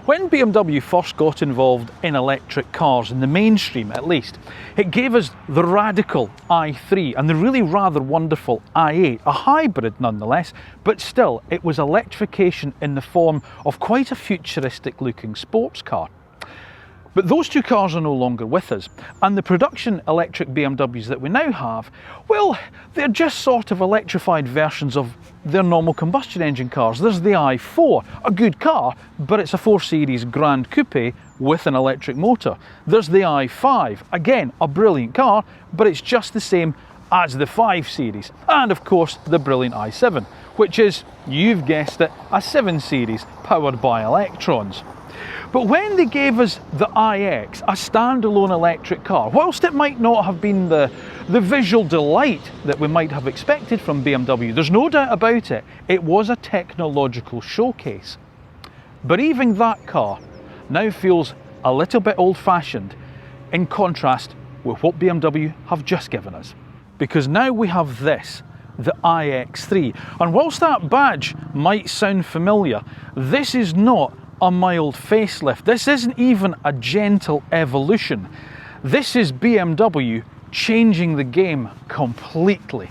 When BMW first got involved in electric cars, in the mainstream at least, it gave us the radical i3 and the really rather wonderful i8, a hybrid nonetheless, but still it was electrification in the form of quite a futuristic looking sports car. But those two cars are no longer with us, and the production electric BMWs that we now have, well, they're just sort of electrified versions of their normal combustion engine cars. There's the i4, a good car, but it's a 4 Series Grand Coupe with an electric motor. There's the i5, again, a brilliant car, but it's just the same as the 5 Series. And of course, the brilliant i7, which is, you've guessed it, a 7 Series powered by electrons. But when they gave us the iX, a standalone electric car, whilst it might not have been the visual delight that we might have expected from BMW, there's no doubt about it, it was a technological showcase. But even that car now feels a little bit old-fashioned in contrast with what BMW have just given us. Because now we have this, the iX3, and whilst that badge might sound familiar, this is not a mild facelift. This isn't even a gentle evolution. This is BMW changing the game completely.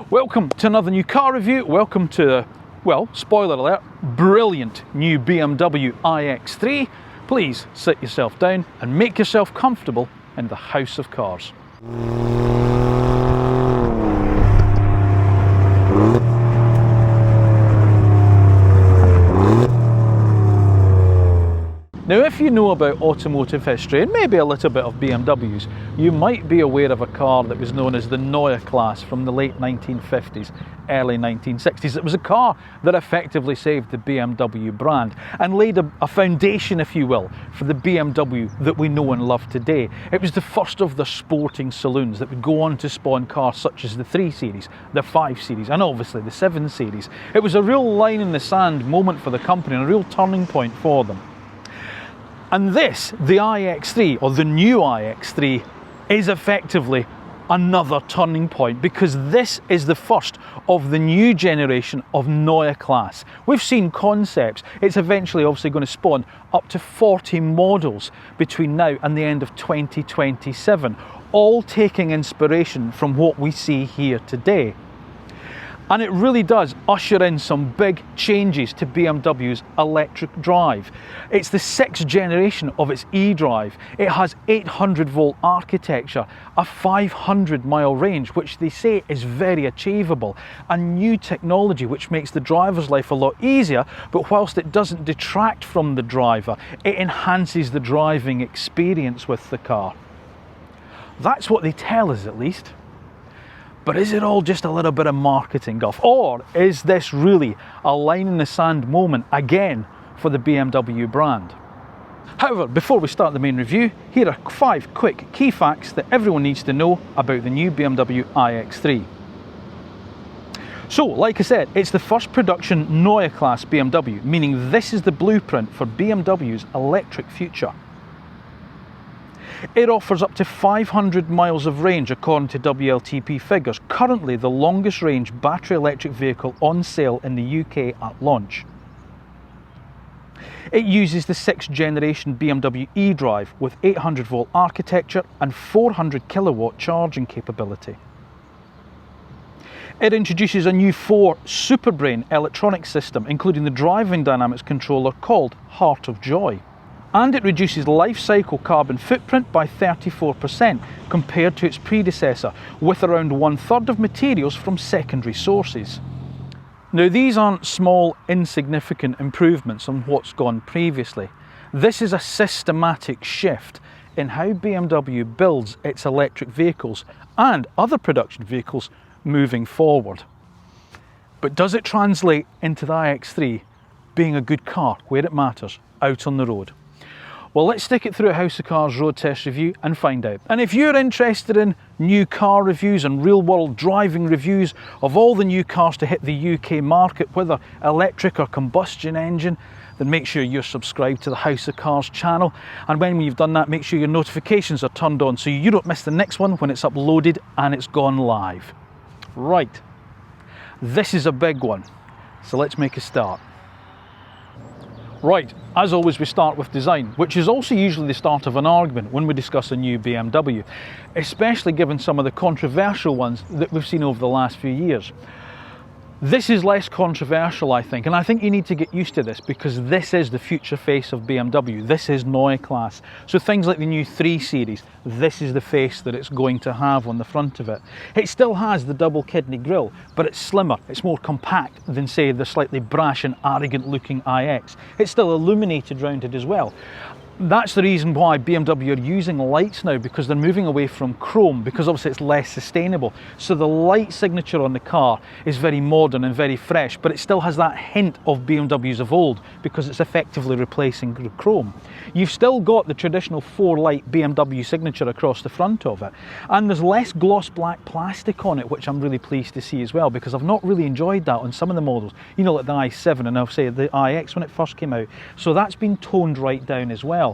Welcome to another new car review. Welcome to, well, spoiler alert, brilliant new BMW iX3. Please sit yourself down and make yourself comfortable in the house of cars. Now, if you know about automotive history and maybe a little bit of BMWs, you might be aware of a car that was known as the Neue Klasse from the late 1950s, early 1960s. It was a car that effectively saved the BMW brand and laid a foundation, if you will, for the BMW that we know and love today. It was the first of the sporting saloons that would go on to spawn cars such as the 3 Series, the 5 Series, and obviously the 7 Series. It was a real line in the sand moment for the company and a real turning point for them. And this, the iX3, or the new iX3, is effectively another turning point because this is the first of the new generation of Neue Klasse. We've seen concepts. It's eventually obviously going to spawn up to 40 models between now and the end of 2027, all taking inspiration from what we see here today. And it really does usher in some big changes to BMW's electric drive. It's the 6th generation of its e-drive. It has 800 volt architecture, a 500 mile range, which they say is very achievable, and new technology which makes the driver's life a lot easier, but whilst it doesn't detract from the driver, it enhances the driving experience with the car. That's what they tell us, at least. But is it all just a little bit of marketing guff? Or is this really a line in the sand moment again for the BMW brand? However, before we start the main review, here are 5 quick key facts that everyone needs to know about the new BMW iX3. So, like I said, it's the first production Neue Klasse BMW, meaning this is the blueprint for BMW's electric future. It offers up to 500 miles of range according to WLTP figures, currently the longest range battery electric vehicle on sale in the UK at launch. It uses the 6th generation BMW e-drive with 800 volt architecture and 400 kilowatt charging capability. It introduces a new 4 SuperBrain electronic system, including the driving dynamics controller called Heart of Joy. And it reduces life cycle carbon footprint by 34% compared to its predecessor, with around 1/3 of materials from secondary sources. Now, these aren't small, insignificant improvements on what's gone previously. This is a systematic shift in how BMW builds its electric vehicles and other production vehicles moving forward. But does it translate into the iX3 being a good car where it matters, out on the road? Well, let's stick it through a House of Cars road test review and find out. And if you're interested in new car reviews and real world driving reviews of all the new cars to hit the UK market, whether electric or combustion engine, then make sure you're subscribed to the House of Cars channel. And when you've done that, make sure your notifications are turned on so you don't miss the next one when it's uploaded and it's gone live. Right, this is a big one, so let's make a start. Right, as always we start with design, which is also usually the start of an argument when we discuss a new BMW, especially given some of the controversial ones that we've seen over the last few years. This is less controversial, I think, and I think you need to get used to this because this is the future face of BMW. This is Neue Klasse. So things like the new 3 Series, this is the face that it's going to have on the front of it. It still has the double kidney grille, but it's slimmer, it's more compact than, say, the slightly brash and arrogant looking iX. It's still illuminated round it as well. That's the reason why BMW are using lights now, because they're moving away from chrome, because obviously it's less sustainable. So the light signature on the car is very modern and very fresh, but it still has that hint of BMWs of old because it's effectively replacing chrome. You've still got the traditional 4-light BMW signature across the front of it, and there's less gloss black plastic on it, which I'm really pleased to see as well, because I've not really enjoyed that on some of the models, you know, like the i7 and I'll say the iX when it first came out. So that's been toned right down as well.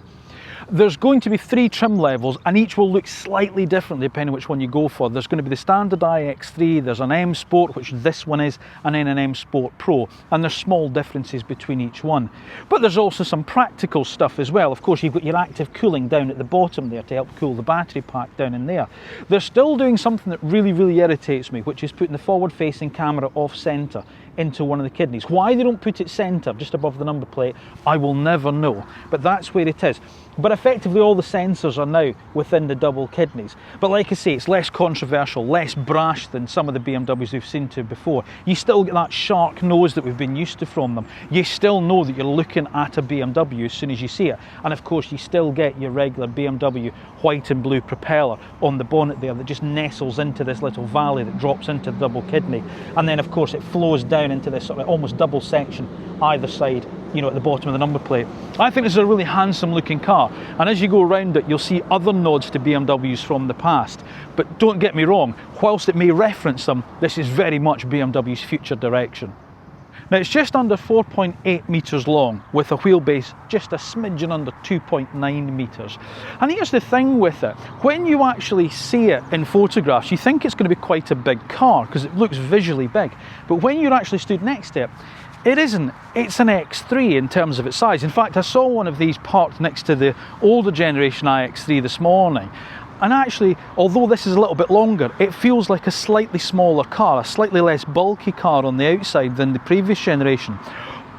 There's going to be 3 trim levels and each will look slightly differently depending on which one you go for. There's going to be the standard iX3, there's an M Sport, which this one is, and then an M Sport Pro, and there's small differences between each one. But there's also some practical stuff as well. Of course, you've got your active cooling down at the bottom there to help cool the battery pack down in there. They're still doing something that really irritates me, which is putting the forward-facing camera off-centre into one of the kidneys. Why they don't put it centre, just above the number plate, I will never know, but that's where it is. But effectively all the sensors are now within the double kidneys. But like I say, it's less controversial, less brash than some of the BMWs we've seen to before. You still get that shark nose that we've been used to from them. You still know that you're looking at a BMW as soon as you see it. And of course you still get your regular BMW white and blue propeller on the bonnet there that just nestles into this little valley that drops into the double kidney. And then of course it flows down into this sort of almost double section either side, you know, at the bottom of the number plate. I think this is a really handsome looking car, and as you go around it you'll see other nods to BMWs from the past. But don't get me wrong, whilst it may reference them, this is very much BMW's future direction. Now it's just under 4.8 metres long with a wheelbase just a smidgen under 2.9 metres. And here's the thing with it, when you actually see it in photographs you think it's going to be quite a big car because it looks visually big, but when you're actually stood next to it, it isn't. It's an X3 in terms of its size. In fact, I saw one of these parked next to the older generation iX3 this morning. And actually, although this is a little bit longer, it feels like a slightly smaller car, a slightly less bulky car on the outside than the previous generation.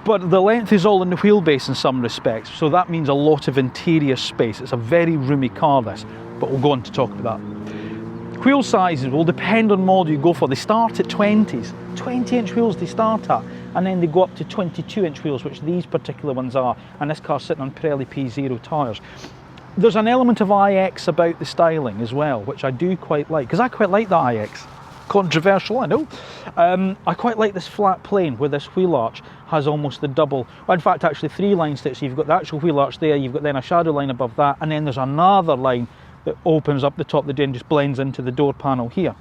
But the length is all in the wheelbase in some respects, so that means a lot of interior space. It's a very roomy car, this, but we'll go on to talk about that. Wheel sizes will depend on model you go for. They start at 20s, 20-inch wheels they start at, and then they go up to 22-inch wheels, which these particular ones are, and this car's sitting on Pirelli P0 tyres. There's an element of iX about the styling as well, which I do quite like, because I quite like the iX. Controversial, I know. I quite like this flat plane where this wheel arch has almost the double, well, in fact actually 3 lines to it, so you've got the actual wheel arch there, you've got then a shadow line above that, and then there's another line that opens up the top of the door and just blends into the door panel here.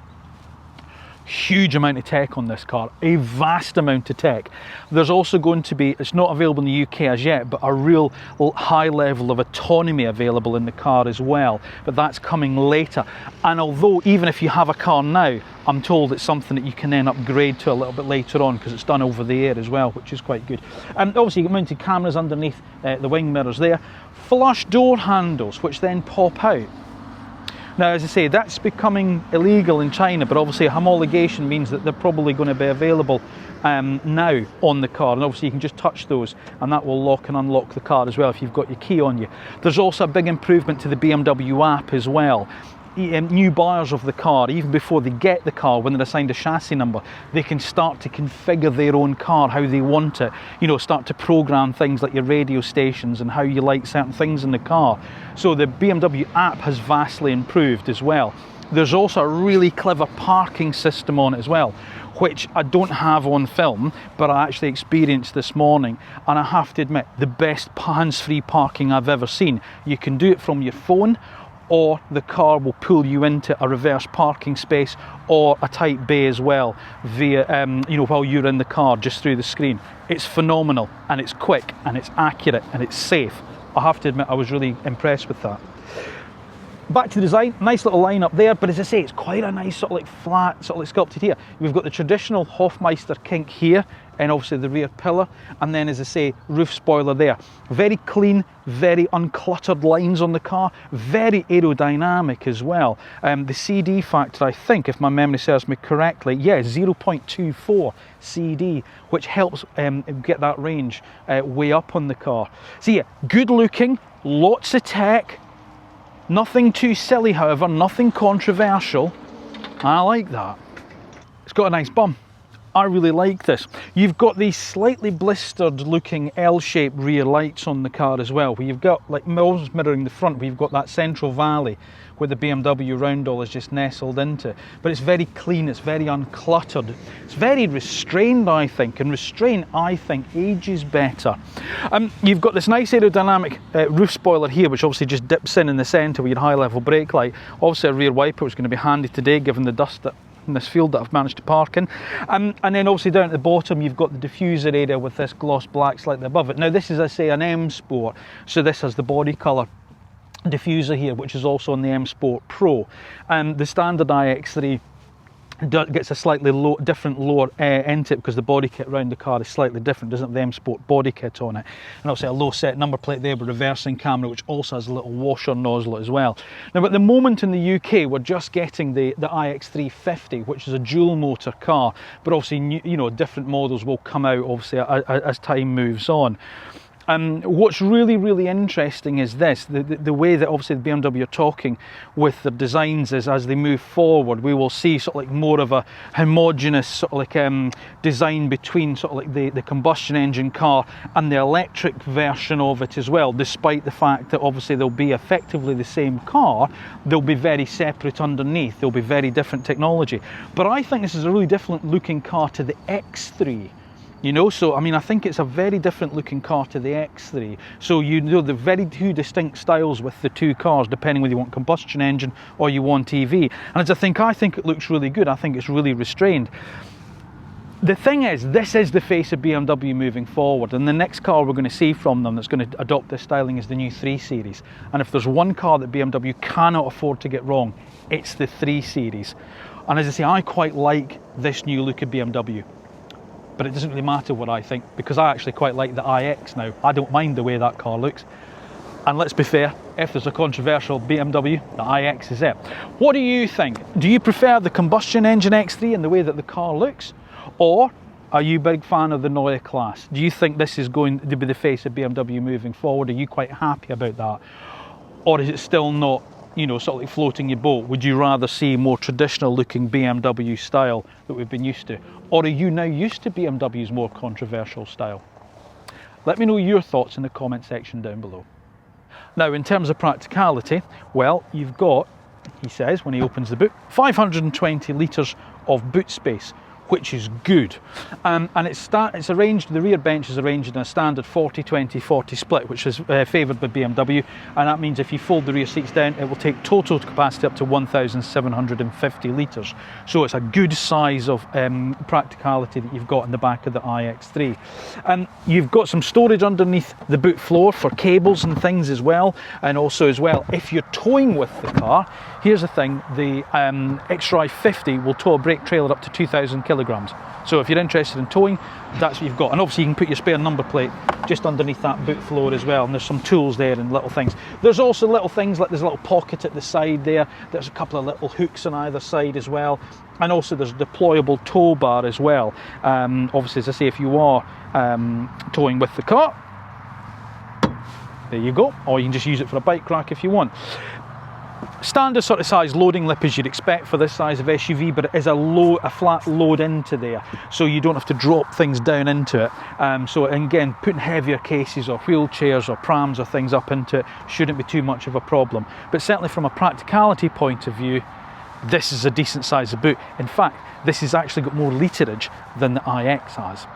Huge amount of tech on this car, a vast amount of tech. There's also going to be, it's not available in the UK as yet, but a real high level of autonomy available in the car as well, but that's coming later. And although even if you have a car now, I'm told it's something that you can then upgrade to a little bit later on because it's done over the air as well, which is quite good. And obviously you've got mounted cameras underneath the wing mirrors there, flush door handles which then pop out. Now, as I say, that's becoming illegal in China, but obviously homologation means that they're probably going to be available now on the car, and obviously you can just touch those and that will lock and unlock the car as well if you've got your key on you. There's also a big improvement to the BMW app as well. New buyers of the car, even before they get the car, when they're assigned a chassis number, they can start to configure their own car how they want it, you know, start to program things like your radio stations and how you like certain things in the car. So the BMW app has vastly improved as well. There's also a really clever parking system on it as well, which I don't have on film, but I actually experienced this morning, and I have to admit, the best hands-free parking I've ever seen. You can do it from your phone, or the car will pull you into a reverse parking space or a tight bay as well via, you know, while you're in the car just through the screen. It's phenomenal, and it's quick, and it's accurate, and it's safe. I have to admit, I was really impressed with that. Back to the design, nice little line up there, but as I say, it's quite a nice sort of like flat, sort of like sculpted here. We've got the traditional Hofmeister kink here and obviously the rear pillar, and then, as I say, roof spoiler there. Very clean, very uncluttered lines on the car, very aerodynamic as well. The CD factor, I think, if my memory serves me correctly, yeah, 0.24 CD, which helps get that range way up on the car. So yeah, good looking, lots of tech, nothing too silly, however, nothing controversial. I like that. It's got a nice bum. I really like this. You've got these slightly blistered looking L-shaped rear lights on the car as well, where you've got, like, almost mirroring the front, where you've got that central valley where the BMW roundel is just nestled into. But it's very clean, it's very uncluttered. It's very restrained, I think, and restraint, I think, ages better. You've got this nice aerodynamic roof spoiler here, which obviously just dips in the centre with your high-level brake light. Obviously a rear wiper, which is going to be handy today, given the dust that in this field that I've managed to park in. And then obviously down at the bottom you've got the diffuser area with this gloss black slightly above it. Now this is, I say, an M Sport, so this has the body colour diffuser here, which is also on the M Sport Pro. The standard iX3 gets a slightly different lower end tip because the body kit around the car is slightly different, doesn't have the M Sport body kit on it. And obviously a low set number plate there with reversing camera, which also has a little washer nozzle as well. Now at the moment in the UK we're just getting the iX350, which is a dual motor car, but obviously, you know, different models will come out obviously as time moves on. What's really, really interesting is this, the way that obviously the BMW are talking with the designs is, as they move forward, we will see sort of like more of a homogeneous sort of like design between sort of like the combustion engine car and the electric version of it as well, despite the fact that obviously they'll be effectively the same car, they'll be very separate underneath, they'll be very different technology. But I think this is a really different looking car to the X3. You know, so I mean, I think it's a very different looking car to the X3. So you know, the very two distinct styles with the two cars, depending whether you want combustion engine or you want EV. And as I think it looks really good. I think it's really restrained. The thing is, this is the face of BMW moving forward, and the next car we're going to see from them that's going to adopt this styling is the new 3 Series. And if there's one car that BMW cannot afford to get wrong, it's the 3 Series. And as I say, I quite like this new look of BMW. But it doesn't really matter what I think, because I actually quite like the iX now. I don't mind the way that car looks. And let's be fair, if there's a controversial BMW, the iX is it. What do you think? Do you prefer the combustion engine X3 and the way that the car looks? Or are you a big fan of the Neue Klasse? Do you think this is going to be the face of BMW moving forward? Are you quite happy about that? Or is it still not, you know, sort of like floating your boat? Would you rather see more traditional looking BMW style that we've been used to? Or are you now used to BMW's more controversial style? Let me know your thoughts in the comment section down below. Now, in terms of practicality, well, you've got, he says when he opens the boot, 520 litres of boot space, which is good. And it's arranged, the rear bench is arranged in a standard 40-20-40 split, which is favoured by BMW, and that means if you fold the rear seats down, it will take total capacity up to 1,750 litres. So it's a good size of practicality that you've got in the back of the iX3. You've got some storage underneath the boot floor for cables and things as well, and also as well, if you're towing with the car, here's the thing, the iX3 50 will tow a brake trailer up to 2,000 kilograms. So if you're interested in towing, that's what you've got. And obviously you can put your spare number plate just underneath that boot floor as well, and there's some tools there and little things. There's also little things like there's a little pocket at the side there, there's a couple of little hooks on either side as well, and also there's a deployable tow bar as well. Obviously, as I say, if you are towing with the car, there you go, or you can just use it for a bike rack if you want. Standard sort of size loading lip as you'd expect for this size of SUV, but it is a flat load into there, so you don't have to drop things down into it. So again, putting heavier cases or wheelchairs or prams or things up into it shouldn't be too much of a problem. But certainly from a practicality point of view, this is a decent size of boot. In fact, this has actually got more literage than the iX has.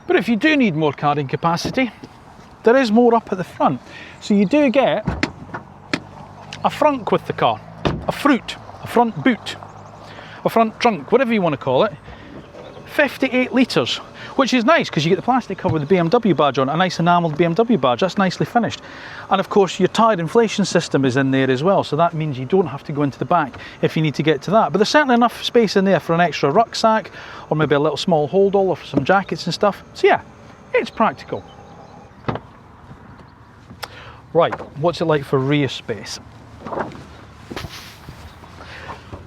But if you do need more carrying capacity, there is more up at the front. So you do get a frunk with the car, a fruit, a front boot, a front trunk, whatever you want to call it. 58 litres, which is nice because you get the plastic cover with the BMW badge on, a nice enamelled BMW badge, that's nicely finished. And of course your tyre inflation system is in there as well, so that means you don't have to go into the back if you need to get to that. But there's certainly enough space in there for an extra rucksack, or maybe a little small hold-all, or for some jackets and stuff. So yeah, it's practical. Right, what's it like for rear space?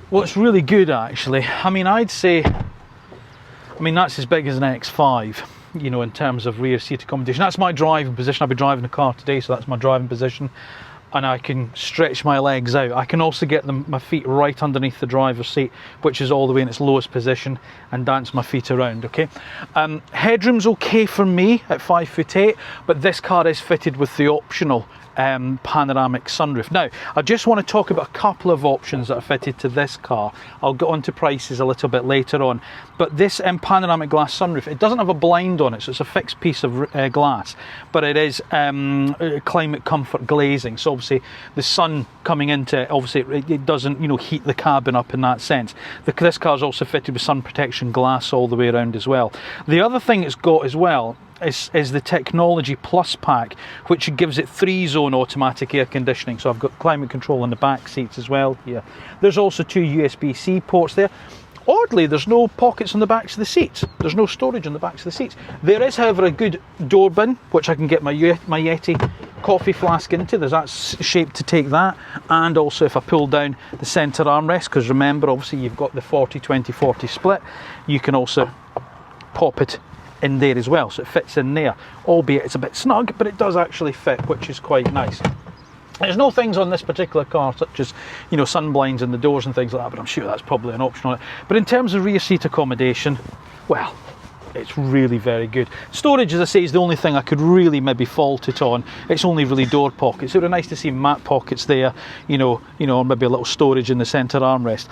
Well, it's really good actually. I mean, I'd say, that's as big as an X5, you know, in terms of rear seat accommodation. That's my driving position. I'll be driving the car today, so that's my driving position. And I can stretch my legs out. I can also get my feet right underneath the driver's seat, which is all the way in its lowest position, and dance my feet around, okay? Headroom's okay for me at 5'8", but this car is fitted with the optional panoramic sunroof. Now, I just want to talk about a couple of options that are fitted to this car. I'll get on to prices a little bit later on, but this panoramic glass sunroof, it doesn't have a blind on it, so it's a fixed piece of glass, but it is climate comfort glazing, so obviously the sun coming into it, obviously it doesn't, you know, heat the cabin up in that sense. This car is also fitted with sun protection glass all the way around as well. The other thing it's got as well is the Technology Plus pack, which gives it 3-zone automatic air conditioning. So I've got climate control in the back seats as well here. There's also 2 USB-C ports there. Oddly, there's no pockets on the backs of the seats. There's no storage on the backs of the seats. There is, however, a good door bin, which I can get my Yeti coffee flask into. There's that shape to take that. And also if I pull down the centre armrest, because remember, obviously you've got the 40-20-40 split, you can also pop it in there as well, so it fits in there, albeit it's a bit snug, but it does actually fit, which is quite nice. There's no things on this particular car such as, you know, sun blinds in the doors and things like that, but I'm sure that's probably an option on it. But in terms of rear seat accommodation, well, it's really very good. Storage, as I say, is the only thing I could really maybe fault it on. It's only really door pockets. It would be nice to see mat pockets there, you know, or maybe a little storage in the centre armrest.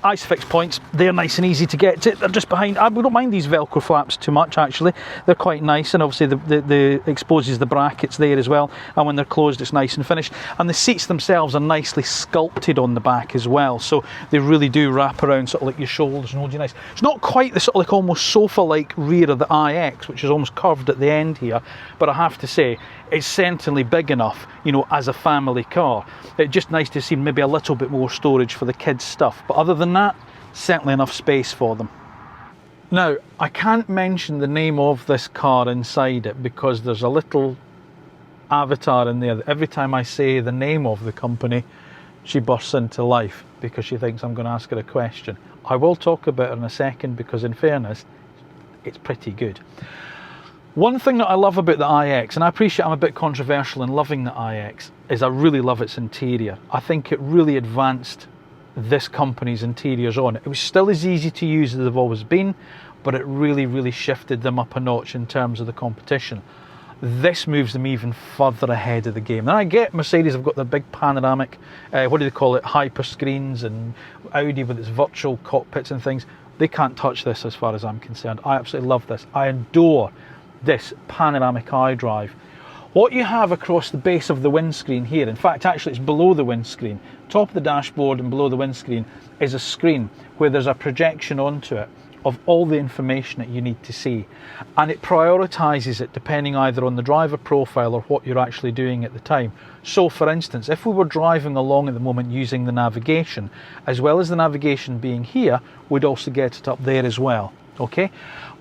ISOFIX points, they're nice and easy to get to. They're just behind. We don't mind these Velcro flaps too much actually. They're quite nice, and obviously the exposes the brackets there as well, and when they're closed it's nice and finished. And the seats themselves are nicely sculpted on the back as well, so they really do wrap around sort of like your shoulders and hold you nice. It's not quite the sort of like almost sofa-like rear of the iX, which is almost curved at the end here, but I have to say it's certainly big enough, you know, as a family car. It's just nice to see maybe a little bit more storage for the kids' stuff, but other than that, certainly enough space for them. Now, I can't mention the name of this car inside it because there's a little avatar in there that every time I say the name of the company, she bursts into life because she thinks I'm going to ask her a question. I will talk about it in a second because, in fairness, it's pretty good. One thing that I love about the iX, and I appreciate I'm a bit controversial in loving the iX, is I really love its interior. I think it really advanced this company's interiors on. It was still as easy to use as they've always been, but it really shifted them up a notch in terms of the competition. This moves them even further ahead of the game. And I get Mercedes have got the big panoramic, what do they call it, hyper screens, and Audi with its virtual cockpits and things. They can't touch this as far as I'm concerned. I absolutely love this. I adore this panoramic iDrive. What you have across the base of the windscreen here, in fact actually it's below the windscreen, top of the dashboard and below the windscreen is a screen where there's a projection onto it of all the information that you need to see, and it prioritises it depending either on the driver profile or what you're actually doing at the time. So for instance, if we were driving along at the moment using the navigation, as well as the navigation being here, we'd also get it up there as well. Okay,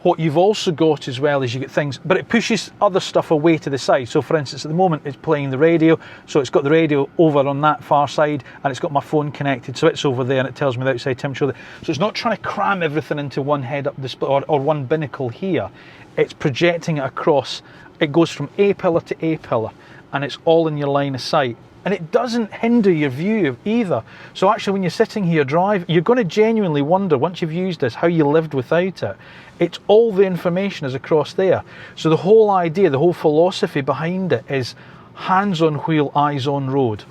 what you've also got as well is you get things, but it pushes other stuff away to the side. So for instance, at the moment it's playing the radio, so it's got the radio over on that far side, and it's got my phone connected, so it's over there, and it tells me the outside temperature. So it's not trying to cram everything into one head-up display or one binnacle here. It's projecting it across. It goes from A pillar to A pillar, and it's all in your line of sight. And it doesn't hinder your view either. So actually when you're sitting here driving, you're going to genuinely wonder, once you've used this, how you lived without it. It's all the information is across there. So the whole idea, the whole philosophy behind it is hands on wheel, eyes on road.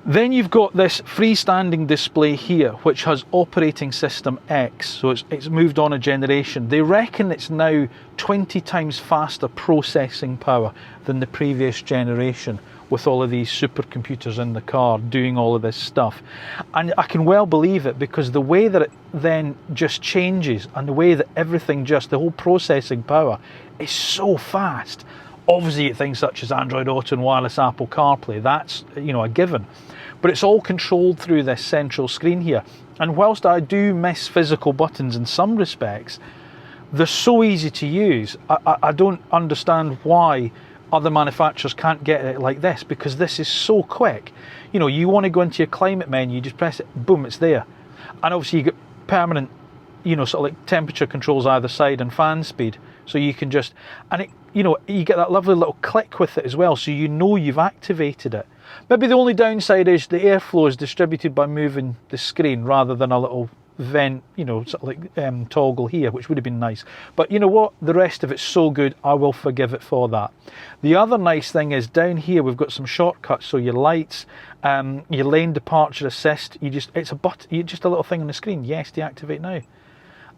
Then you've got this freestanding display here, which has operating system X, so it's moved on a generation. They reckon it's now 20 times faster processing power than the previous generation, with all of these supercomputers in the car doing all of this stuff. And I can well believe it, because the way that it then just changes, and the way that everything just, the whole processing power is so fast. Obviously things such as Android Auto and wireless Apple CarPlay, that's, you know, a given. But it's all controlled through this central screen here. And whilst I do miss physical buttons in some respects, they're so easy to use. I don't understand why other manufacturers can't get it like this, because this is so quick. You know, you want to go into your climate menu, you just press it, boom, it's there. And obviously you get permanent, you know, sort of like temperature controls either side and fan speed. So you can just, and it, you know, you get that lovely little click with it as well, so you know you've activated it. Maybe the only downside is the airflow is distributed by moving the screen rather than a little vent, you know, sort of like toggle here, which would have been nice. But you know what? The rest of it's so good, I will forgive it for that. The other nice thing is down here we've got some shortcuts. So your lights, your lane departure assist, it's a button, just a little thing on the screen. Yes, deactivate now.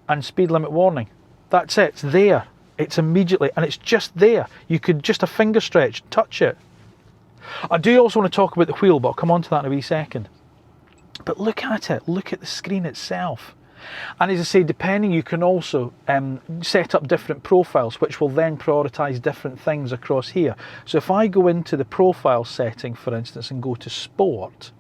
And speed limit warning. That's it. It's there. It's immediately, and it's just there. You could just a finger stretch, touch it. I do also want to talk about the wheel, but I'll come on to that in a wee second. But look at it, look at the screen itself. And as I say, depending, you can also set up different profiles, which will then prioritise different things across here. So if I go into the profile setting, for instance, and go to Sport,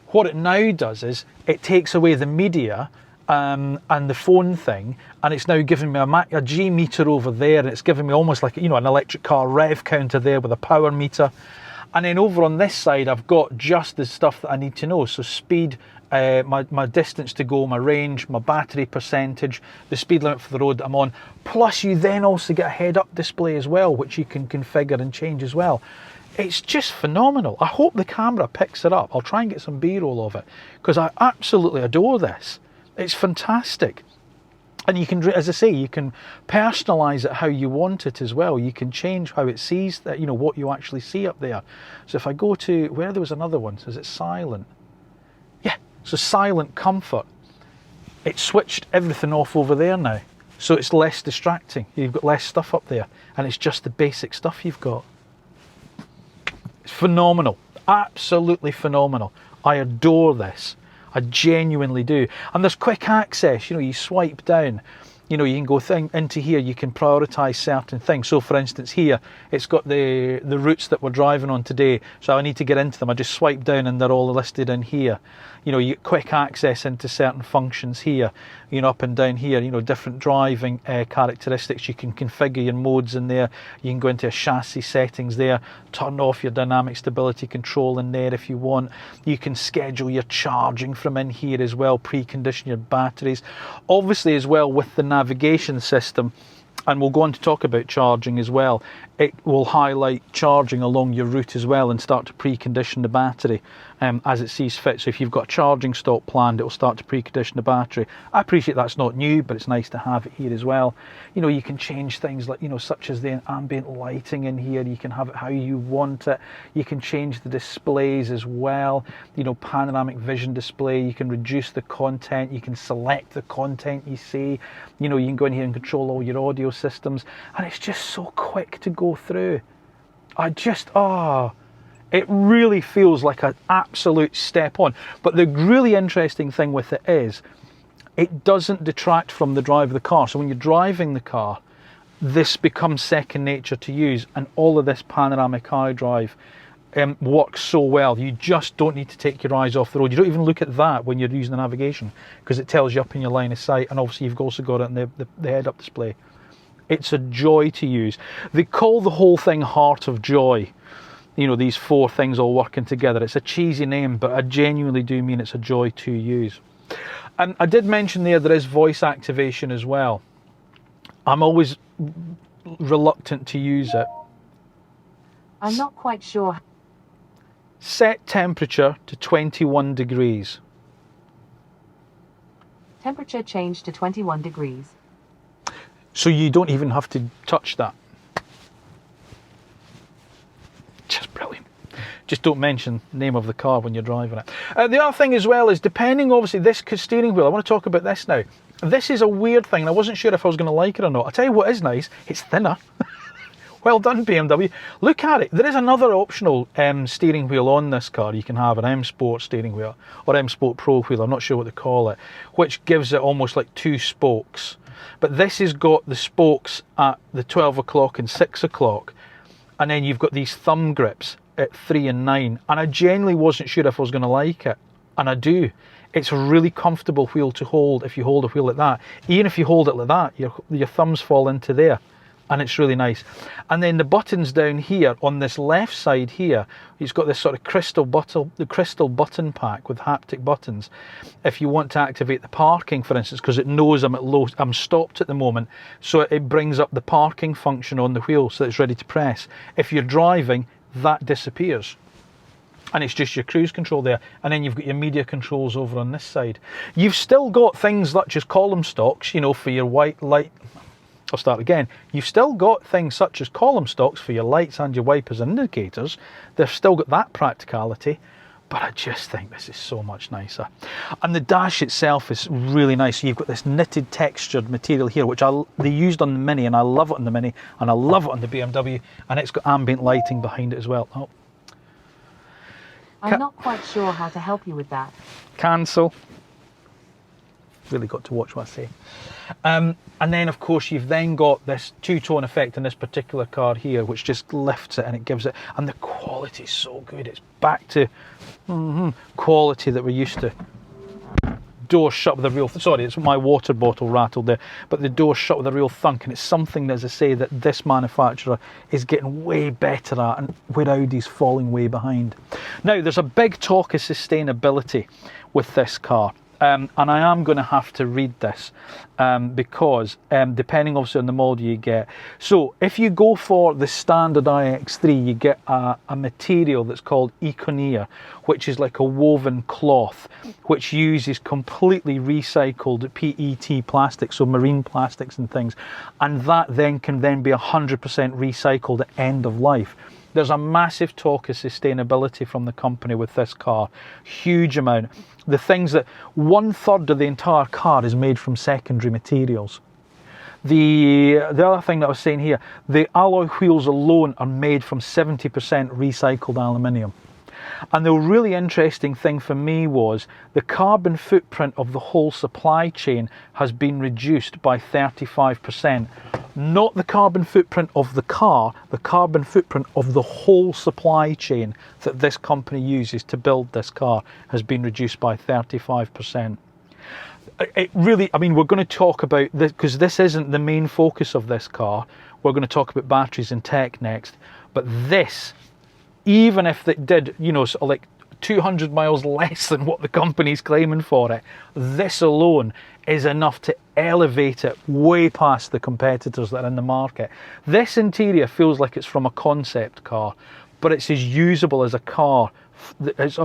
what it now does is it takes away the media and the phone thing, and it's now giving me a G meter over there, and it's giving me almost like, you know, an electric car rev counter there with a power meter. And then over on this side, I've got just the stuff that I need to know. So speed, my distance to go, my range, my battery percentage, the speed limit for the road that I'm on. Plus you then also get a head-up display as well, which you can configure and change as well. It's just phenomenal. I hope the camera picks it up. I'll try and get some B-roll of it, because I absolutely adore this. It's fantastic. And you can, as I say, you can personalize it how you want it as well. You can change how it sees that, you know, what you actually see up there. So if I go to where there was another one, is it silent? Yeah, so silent comfort. It switched everything off over there now. So it's less distracting. You've got less stuff up there, and it's just the basic stuff you've got. It's phenomenal, absolutely phenomenal. I adore this. I genuinely do. And there's quick access, you know, you swipe down, you know, you can go into here, you can prioritize certain things. So for instance here, it's got the routes that we're driving on today. So I need to get into them. I just swipe down and they're all listed in here. You know, you get quick access into certain functions here, you know, up and down here, you know, different driving characteristics. You can configure your modes in there. You can go into chassis settings there, turn off your dynamic stability control in there if you want. You can schedule your charging from in here as well, precondition your batteries. Obviously as well with the navigation system, and we'll go on to talk about charging as well, it will highlight charging along your route as well and start to precondition the battery as it sees fit. So if you've got a charging stop planned, it will start to precondition the battery. I appreciate that's not new, but it's nice to have it here as well. You know, you can change things like, you know, such as the ambient lighting in here. You can have it how you want it. You can change the displays as well. You know, panoramic vision display. You can reduce the content. You can select the content you see. You know, you can go in here and control all your audio systems, and it's just so quick to go through. It really feels like an absolute step on. But the really interesting thing with it is it doesn't detract from the drive of the car. So when you're driving the car, this becomes second nature to use, and all of this panoramic iDrive works so well. You just don't need to take your eyes off the road. You don't even look at that when you're using the navigation, because it tells you up in your line of sight, and obviously you've also got it in the head-up display. It's a joy to use. They call the whole thing Heart of Joy. You know, these four things all working together. It's a cheesy name, but I genuinely do mean it's a joy to use. And I did mention there is voice activation as well. I'm always reluctant to use it. I'm not quite sure. Set temperature to 21 degrees. Temperature changed to 21 degrees. So you don't even have to touch that. Just brilliant. Just don't mention the name of the car when you're driving it. The other thing as well is, depending, obviously, this steering wheel, I want to talk about this now. This is a weird thing, and I wasn't sure if I was going to like it or not. I'll tell you what is nice, it's thinner. Well done, BMW. Look at it. There is another optional steering wheel on this car. You can have an M Sport steering wheel or M Sport Pro wheel, I'm not sure what they call it, which gives it almost like 2 spokes. But this has got the spokes at the 12 o'clock and 6 o'clock. And then you've got these thumb grips at 3 and 9. And I genuinely wasn't sure if I was going to like it. And I do. It's a really comfortable wheel to hold if you hold a wheel like that. Even if you hold it like that, your thumbs fall into there. And it's really nice. And then the buttons down here on this left side here, it's got this sort of crystal button pack with haptic buttons. If you want to activate the parking, for instance, because it knows I'm stopped at the moment, so it brings up the parking function on the wheel so that it's ready to press. If you're driving, that disappears. And it's just your cruise control there. And then you've got your media controls over on this side. You've still got things such as column stocks, you know, for your white light. I'll start again. You've still got things such as column stocks for your lights and your wipers and indicators. They've still got that practicality, but I just think this is so much nicer. And the dash itself is really nice. So you've got this knitted textured material here, which they used on the Mini, and I love it on the Mini, and I love it on the BMW, and it's got ambient lighting behind it as well. Oh. I'm not quite sure how to help you with that. Cancel. Really got to watch what I say. And then of course you've then got this two-tone effect in this particular car here, which just lifts it and it gives it, and the quality is so good. It's back to quality that we're used to. Door shut with a real, sorry, it's my water bottle rattled there, but the door shut with a real thunk, and it's something, as I say, that this manufacturer is getting way better at, and where Audi's falling way behind. Now there's a big talk of sustainability with this car. And I am going to have to read this because depending obviously on the model you get. So if you go for the standard iX3, you get a material that's called e-tron, which is like a woven cloth, which uses completely recycled PET plastic, so marine plastics and things. And that then can then be 100% recycled at end of life. There's a massive talk of sustainability from the company with this car, huge amount. The things that 1/3 of the entire car is made from secondary materials. The other thing that I was saying here, the alloy wheels alone are made from 70% recycled aluminium. And the really interesting thing for me was the carbon footprint of the whole supply chain has been reduced by 35%. Not the carbon footprint of the car, the carbon footprint of the whole supply chain that this company uses to build this car has been reduced by 35%. It really, I mean, we're going to talk about this because this isn't the main focus of this car. We're going to talk about batteries and tech next, but this, even if it did, you know, sort of like 200 miles less than what the company's claiming for it, this alone is enough to elevate it way past the competitors that are in the market. This interior feels like it's from a concept car, but it's as usable as a car. It's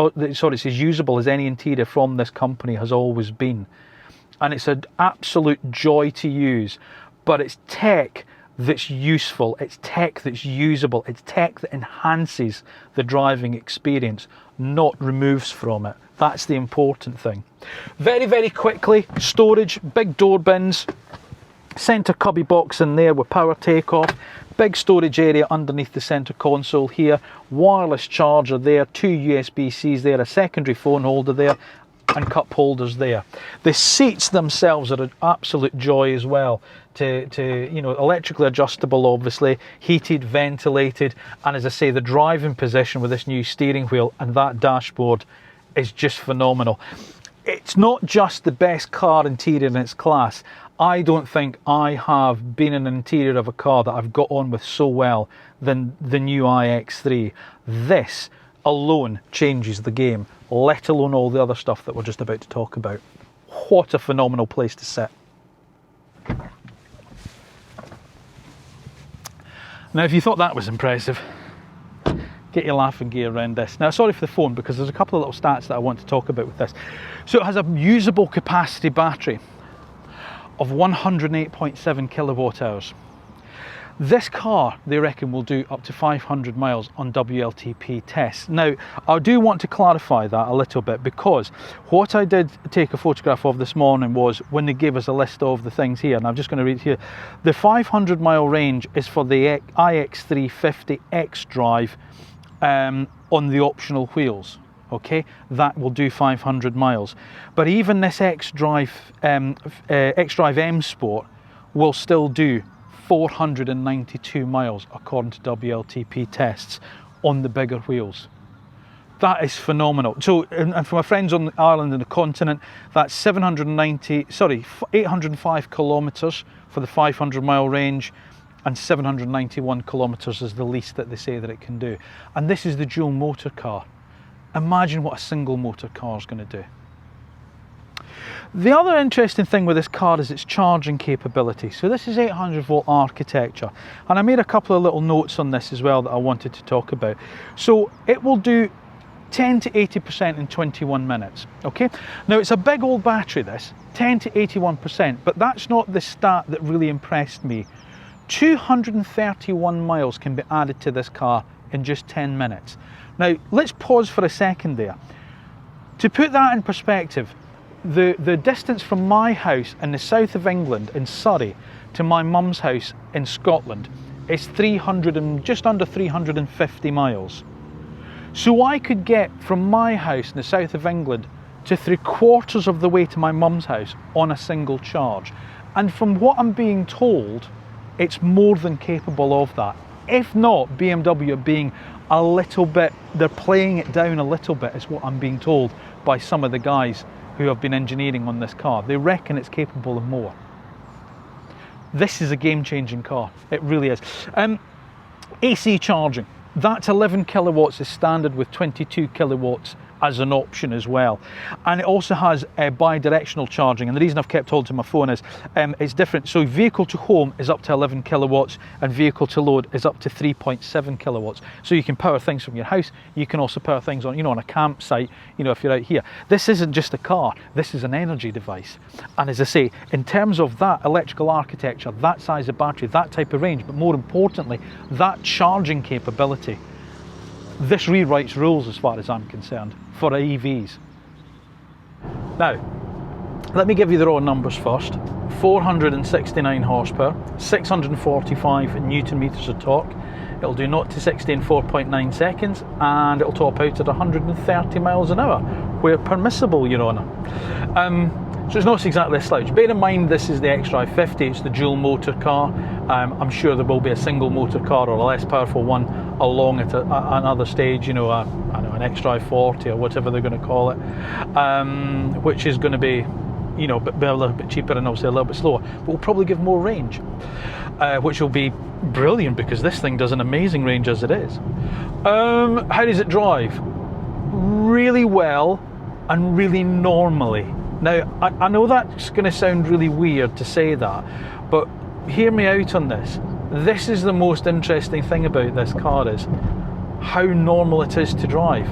as usable as any interior from this company has always been. And it's an absolute joy to use, but it's tech that's useful, it's tech that's usable, it's tech that enhances the driving experience, not removes from it. That's the important thing. Very, very quickly, storage, big door bins, centre cubby box in there with power takeoff, big storage area underneath the centre console here, wireless charger there, 2 USB-Cs there, a secondary phone holder there, and cup holders there. The seats themselves are an absolute joy as well. To you know, electrically adjustable, obviously, heated, ventilated, and as I say, the driving position with this new steering wheel and that dashboard is just phenomenal. It's not just the best car interior in its class. I don't think I have been in an interior of a car that I've got on with so well than the new iX3. This alone changes the game, let alone all the other stuff that we're just about to talk about. What a phenomenal place to sit. Now, if you thought that was impressive, get your laughing gear around this. Now, sorry for the phone, because there's a couple of little stats that I want to talk about with this. So it has a usable capacity battery of 108.7 kilowatt hours. This car, they reckon, will do up to 500 miles on WLTP tests. Now, I do want to clarify that a little bit, because what I did take a photograph of this morning was when they gave us a list of the things here, and I'm just going to read here. The 500 mile range is for the iX3 50 X-Drive on the optional wheels. Okay, that will do 500 miles. But even this X-Drive M Sport will still do 492 miles according to WLTP tests on the bigger wheels. That is phenomenal. So, and for my friends on Ireland and the continent, that's 805 kilometres for the 500 mile range, and 791 kilometres is the least that they say that it can do. And this is the dual motor car. Imagine what a single motor car is going to do. The other interesting thing with this car is its charging capability. So this is 800 volt architecture, and I made a couple of little notes on this as well that I wanted to talk about. So it will do 10 to 80% in 21 minutes. Okay, now it's a big old battery, this 10 to 81%, but that's not the stat that really impressed me. 231 miles can be added to this car in just 10 minutes. Now let's pause for a second there. To put that in perspective, the distance from my house in the south of England in Surrey to my mum's house in Scotland is just under 350 miles. So I could get from my house in the south of England to 3/4 of the way to my mum's house on a single charge. And from what I'm being told, it's more than capable of that. If not, BMW are being a little bit, they're playing it down a little bit, is what I'm being told by some of the guys who have been engineering on this car. They reckon it's capable of more. This is a game-changing car. It really is. AC charging. That's 11 kilowatts is standard, with 22 kilowatts as an option as well. And it also has bi-directional charging, and the reason I've kept hold to my phone is it's different. So vehicle to home is up to 11 kilowatts and vehicle to load is up to 3.7 kilowatts. So you can power things from your house. You can also power things on, on a campsite, if you're out here. This isn't just a car, this is an energy device. And as I say, in terms of that electrical architecture, that size of battery, that type of range, but more importantly, that charging capability, this rewrites rules as far as I'm concerned for EVs. Now, let me give you the raw numbers first. 469 horsepower, 645 newton meters of torque. It'll do 0 to 60 in 4.9 seconds, and it'll top out at 130 miles an hour, where permissible, Your Honour. So it's not exactly a slouch. Bear in mind, this is the X-Drive 50, it's the dual motor car. I'm sure there will be a single motor car or a less powerful one along at another stage, I don't know, an X-Drive 40 or whatever they're going to call it, which is going to be, be a little bit cheaper and obviously a little bit slower, but will probably give more range, which will be brilliant because this thing does an amazing range as it is. How does it drive? Really well and really normally. Now, I know that's going to sound really weird to say that, but hear me out on this. This is the most interesting thing about this car, is how normal it is to drive.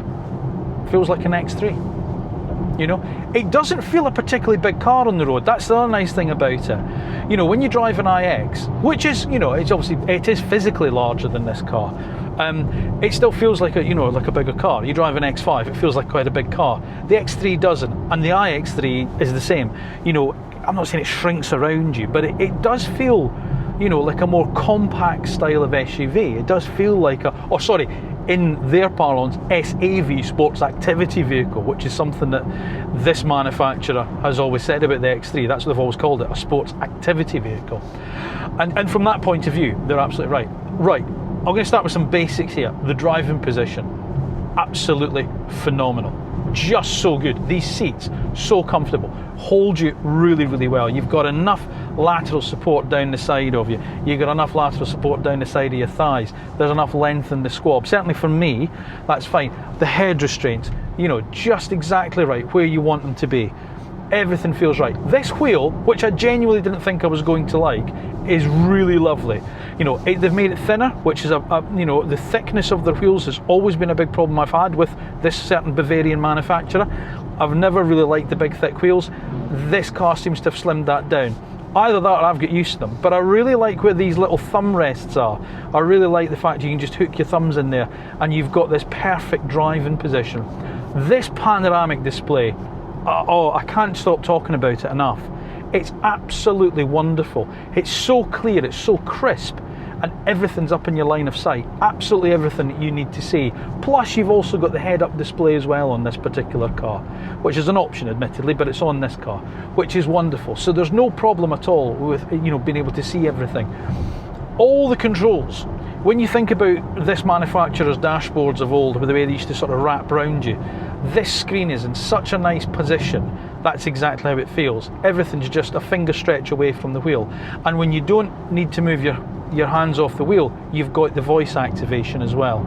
Feels like an X3. It doesn't feel a particularly big car on the road. That's the other nice thing about it. When you drive an iX, which is, it's obviously, it is physically larger than this car. It still feels like like a bigger car. You drive an X5, it feels like quite a big car. The X3 doesn't, and the iX3 is the same. I'm not saying it shrinks around you, but it does feel, like a more compact style of SUV. It does feel like in their parlance, SAV, sports activity vehicle, which is something that this manufacturer has always said about the X3. That's what they've always called it, a sports activity vehicle. And from that point of view, they're absolutely right. Right, I'm going to start with some basics here. The driving position, absolutely phenomenal. Just so good. These seats, so comfortable, hold you really, really well. You've got enough lateral support down the side of you. You've got enough lateral support down the side of your thighs. There's enough length in the squab. Certainly for me, that's fine. The head restraints, just exactly right where you want them to be. Everything feels right. This wheel, which I genuinely didn't think I was going to like, is really lovely. They've made it thinner, which is the thickness of their wheels has always been a big problem I've had with this certain Bavarian manufacturer. I've never really liked the big thick wheels. This car seems to have slimmed that down. Either that or I've got used to them. But I really like where these little thumb rests are. I really like the fact you can just hook your thumbs in there and you've got this perfect driving position. This panoramic display, oh, I can't stop talking about it enough. It's absolutely wonderful. It's so clear, it's so crisp, and everything's up in your line of sight. Absolutely everything that you need to see. Plus you've also got the head-up display as well on this particular car, which is an option admittedly, but it's on this car, which is wonderful. So there's no problem at all with, you know, being able to see everything. All the controls, when you think about this manufacturer's dashboards of old, with the way they used to sort of wrap around you, this screen is in such a nice position. That's exactly how it feels. Everything's just a finger stretch away from the wheel. And when you don't need to move your hands off the wheel, you've got the voice activation as well.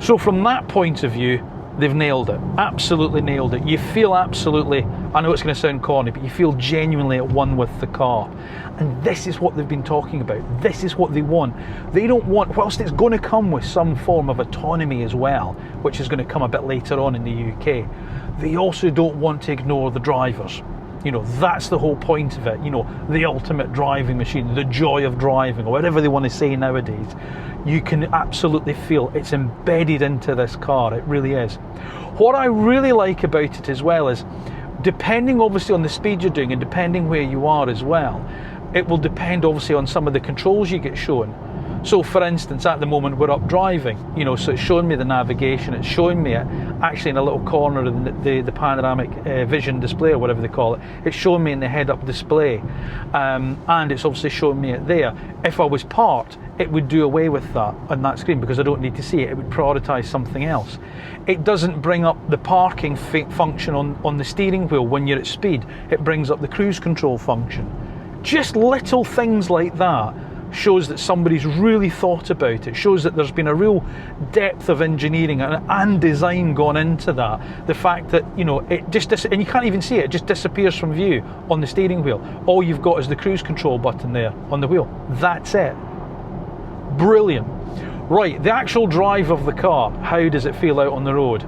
So from that point of view, they've nailed it. Absolutely nailed it. You feel absolutely, I know it's going to sound corny, but you feel genuinely at one with the car. And this is what they've been talking about. This is what they want. They don't want, whilst it's going to come with some form of autonomy as well, which is going to come a bit later on in the UK, they also don't want to ignore the drivers. You know, that's the whole point of it. You know, the ultimate driving machine, the joy of driving, or whatever they want to say nowadays. You can absolutely feel it's embedded into this car. It really is. What I really like about it as well is, depending obviously on the speed you're doing and depending where you are as well, it will depend obviously on some of the controls you get shown. So for instance, at the moment we're up driving, you know, so it's showing me the navigation, it's showing me it actually in a little corner of the panoramic vision display, or whatever they call it. It's showing me in the head-up display, and it's obviously showing me it there. If I was parked, it would do away with that on that screen because I don't need to see it. It would prioritise something else. It doesn't bring up the parking function on the steering wheel when you're at speed. It brings up the cruise control function. Just little things like that shows that somebody's really thought about it. Shows that there's been a real depth of engineering and design gone into that. The fact that, you know, it just and you can't even see it, it just disappears from view on the steering wheel. All you've got is the cruise control button there on the wheel. That's it. Brilliant. Right, the actual drive of the car, how does it feel out on the road?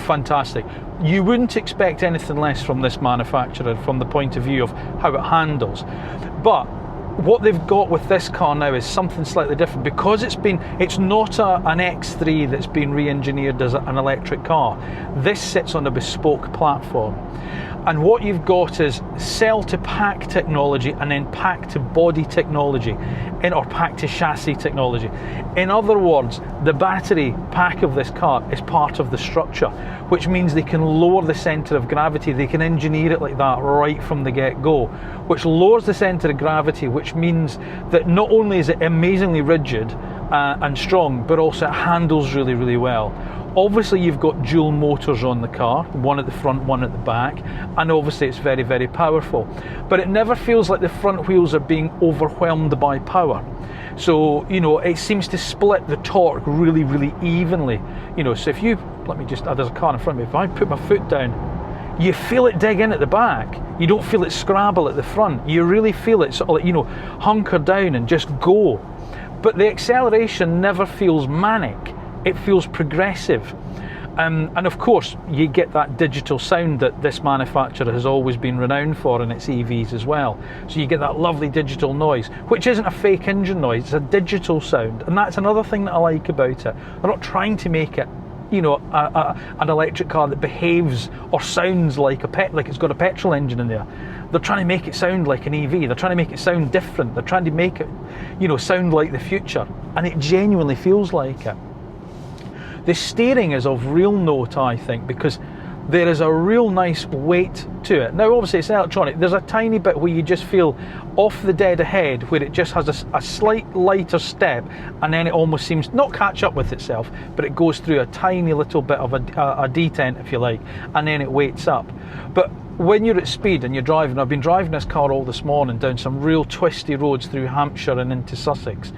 Fantastic. You wouldn't expect anything less from this manufacturer from the point of view of how it handles. But what they've got with this car now is something slightly different, because it's not an X3 that's been re-engineered as an electric car. This sits on a bespoke platform, and what you've got is cell to pack technology and then pack to body technology, or pack to chassis technology. In other words, the battery pack of this car is part of the structure, which means they can lower the centre of gravity. They can engineer it like that right from the get-go, which lowers the centre of gravity, which means that not only is it amazingly rigid and strong, but also it handles really, really well. Obviously you've got dual motors on the car, one at the front, one at the back, and obviously it's very, very powerful. But it never feels like the front wheels are being overwhelmed by power. So, you know, it seems to split the torque really, really evenly. You know, so if you, there's a car in front of me, if I put my foot down, you feel it dig in at the back. You don't feel it scrabble at the front. You really feel it sort of like, you know, hunker down and just go. But the acceleration never feels manic. It feels progressive. And of course, you get that digital sound that this manufacturer has always been renowned for in its EVs as well. So you get that lovely digital noise, which isn't a fake engine noise, it's a digital sound. And that's another thing that I like about it. They're not trying to make it, you know, an electric car that behaves or sounds like it's got a petrol engine in there. They're trying to make it sound like an EV. They're trying to make it sound different. They're trying to make it, you know, sound like the future. And it genuinely feels like it. The steering is of real note, I think, because there is a real nice weight to it. Now, obviously, it's electronic. There's a tiny bit where you just feel off the dead ahead, where it just has a slight lighter step, and then it almost seems not catch up with itself, but it goes through a tiny little bit of a detent, if you like, and then it weights up. But when you're at speed and you're driving, I've been driving this car all this morning down some real twisty roads through Hampshire and into Sussex.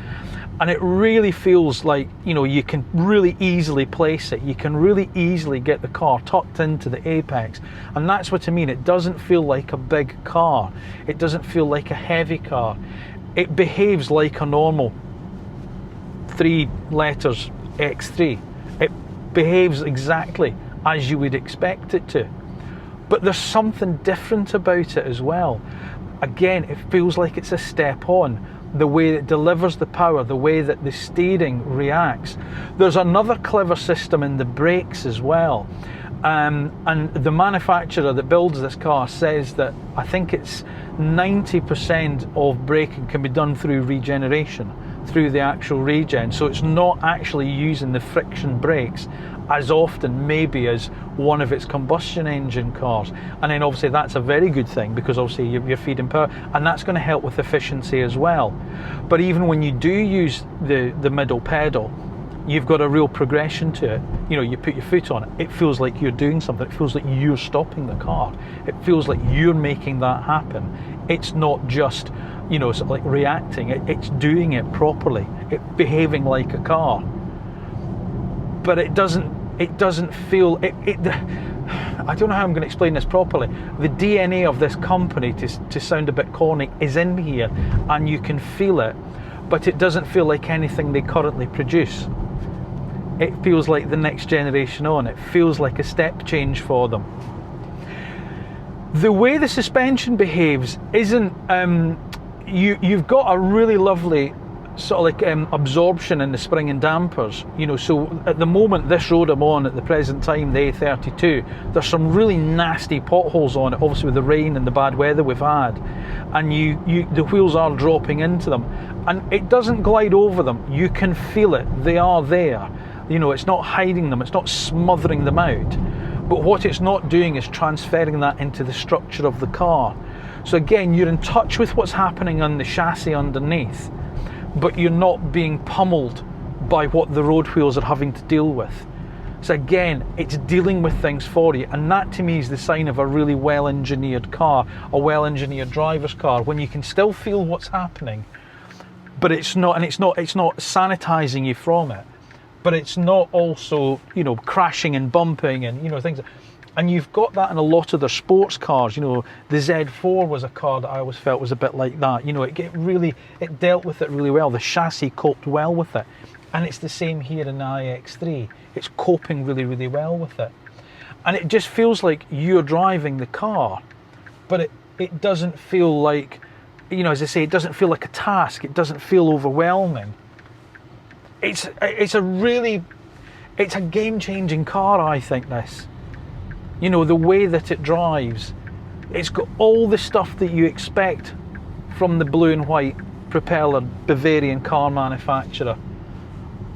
And it really feels like, you know, you can really easily place it. You can really easily get the car tucked into the apex. And that's what I mean. It doesn't feel like a big car. It doesn't feel like a heavy car. It behaves like a normal 3 letters X3. It behaves exactly as you would expect it to. But there's something different about it as well. again, it feels like it's a step on. The way it delivers the power, the way that the steering reacts. There's another clever system in the brakes as well. And the manufacturer that builds this car says that I think it's 90% of braking can be done through regeneration, through the actual regen. So it's not actually using the friction brakes as often maybe as one of its combustion engine cars. And then obviously that's a very good thing, because obviously you're feeding power, and that's going to help with efficiency as well. But even when you do use the middle pedal, you've got a real progression to it. You know, you put your foot on it, it feels like you're doing something. It feels like you're stopping the car. It feels like you're making that happen. It's not just, you know, sort of like reacting. It's doing it properly. It's behaving like a car. But it doesn't feel, I don't know how I'm going to explain this properly. The DNA of this company, to sound a bit corny, is in here, and you can feel it, but it doesn't feel like anything they currently produce. It feels like the next generation on. It feels like a step change for them. The way the suspension behaves isn't, you've got a really lovely sort of like absorption in the spring and dampers, you know. So at the moment, this road I'm on at the present time, the A32, there's some really nasty potholes on it, obviously with the rain and the bad weather we've had, and the wheels are dropping into them, and it doesn't glide over them. You can feel it, they are there, you know. It's not hiding them, it's not smothering them out, but what it's not doing is transferring that into the structure of the car. So again, you're in touch with what's happening on the chassis underneath, but you're not being pummeled by what the road wheels are having to deal with. So again, it's dealing with things for you, and that to me is the sign of a really well engineered car, a well engineered driver's car, when you can still feel what's happening, but it's not sanitizing you from it, but it's not also, you know, crashing and bumping and, you know, things. And you've got that in a lot of their sports cars. You know, the Z4 was a car that I always felt was a bit like that. You know, it dealt with it really well. The chassis coped well with it. And it's the same here in the iX3. It's coping really, really well with it. And it just feels like you're driving the car, but it doesn't feel like, you know, as I say, it doesn't feel like a task. It doesn't feel overwhelming. It's a game-changing car, I think, this. You know, the way that it drives, it's got all the stuff that you expect from the blue and white propeller Bavarian car manufacturer,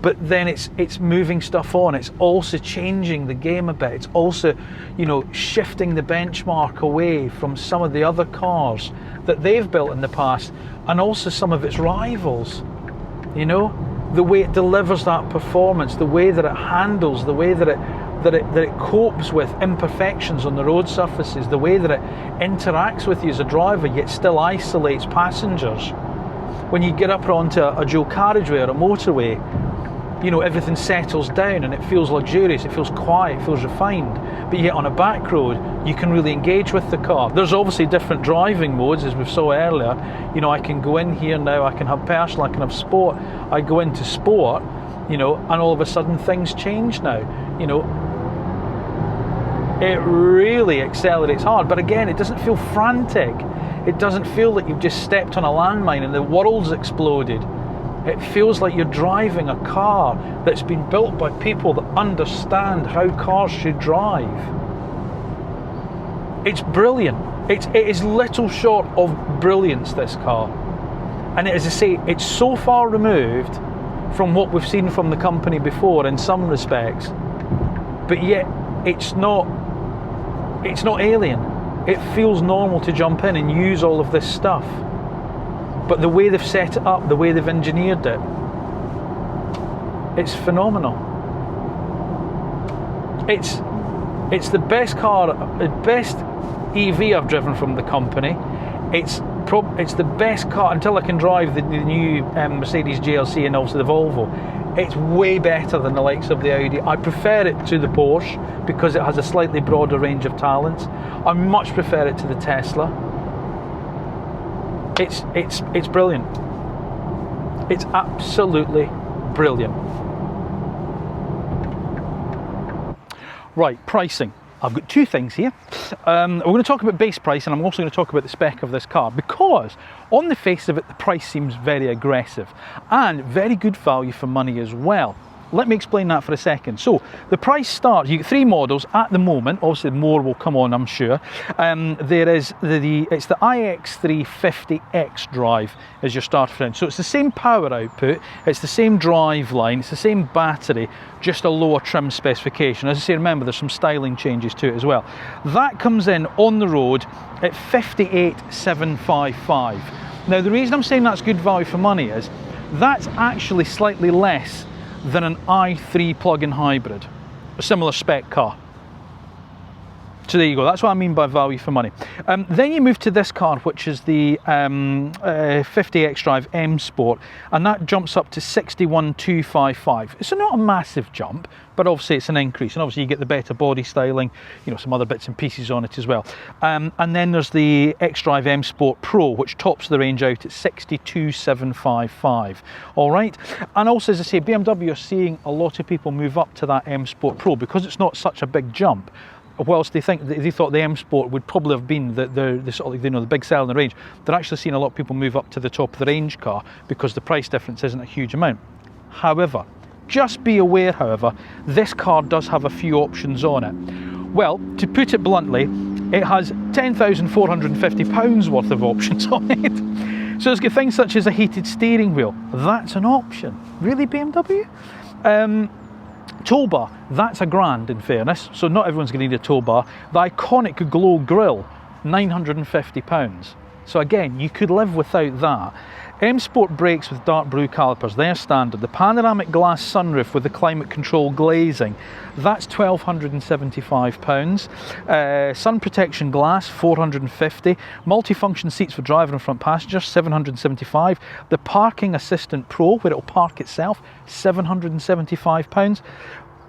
but then it's moving stuff on. It's also changing the game a bit. It's also, you know, shifting the benchmark away from some of the other cars that they've built in the past, and also some of its rivals. You know, the way it delivers that performance, the way that it handles, the way that it copes with imperfections on the road surfaces, the way that it interacts with you as a driver, yet still isolates passengers. When you get up onto a dual carriageway or a motorway, you know, everything settles down and it feels luxurious, it feels quiet, it feels refined. But yet on a back road, you can really engage with the car. There's obviously different driving modes, as we saw earlier. You know, I can go in here now, I can have personal, I can have sport. I go into sport, you know, and all of a sudden things change now, you know. It really accelerates hard, but again, it doesn't feel frantic. It doesn't feel like you've just stepped on a landmine and the world's exploded. It feels like you're driving a car that's been built by people that understand how cars should drive. It's brilliant. It is little short of brilliance, this car. And as I say, it's so far removed from what we've seen from the company before in some respects, but yet it's not alien. It feels normal to jump in and use all of this stuff. But the way they've set it up, the way they've engineered it, it's phenomenal. It's the best car, the best EV I've driven from the company. It's the best car until I can drive the new Mercedes GLC and also the Volvo. It's way better than the likes of the Audi. I prefer it to the Porsche because it has a slightly broader range of talents. I much prefer it to the Tesla. It's brilliant. It's absolutely brilliant. Right, pricing. I've got two things here. We're going to talk about base price, and I'm also going to talk about the spec of this car, because on the face of it, the price seems very aggressive and very good value for money as well. Let me explain that for a second. So the price starts, you get three models at the moment, obviously more will come on, I'm sure. There is it's the iX3 50X drive as your starter friend. So it's the same power output, it's the same drive line, it's the same battery, just a lower trim specification. As I say, remember there's some styling changes to it as well. That comes in on the road at 58,755. Now the reason I'm saying that's good value for money is that's actually slightly less than an i3 plug-in hybrid, a similar spec car. So there you go, that's what I mean by value for money. Then you move to this car, which is the 50X Drive M Sport, and that jumps up to 61,255. It's not a massive jump, but obviously it's an increase, and obviously you get the better body styling, you know, some other bits and pieces on it as well. And then there's the X-Drive M Sport Pro, which tops the range out at 62,755. All right, and also, as I say, BMW are seeing a lot of people move up to that M Sport Pro because it's not such a big jump. Whilst they thought the M Sport would probably have been the sort of, you know, the big sell in the range, they're actually seeing a lot of people move up to the top of the range car because the price difference isn't a huge amount. However, just be aware, however, this car does have a few options on it. Well, to put it bluntly, it has £10,450 worth of options on it. So it's got things such as a heated steering wheel. That's an option. Really, BMW? Tow bar, that's £1,000 in fairness, so not everyone's going to need a tow bar. The iconic glow grille, £950. So again, you could live without that. M Sport brakes with dark blue calipers, they're standard. The panoramic glass sunroof with the climate control glazing, that's £1,275. Sun protection glass, £450. Multifunction seats for driver and front passengers, £775. The parking assistant pro, where it'll park itself, £775.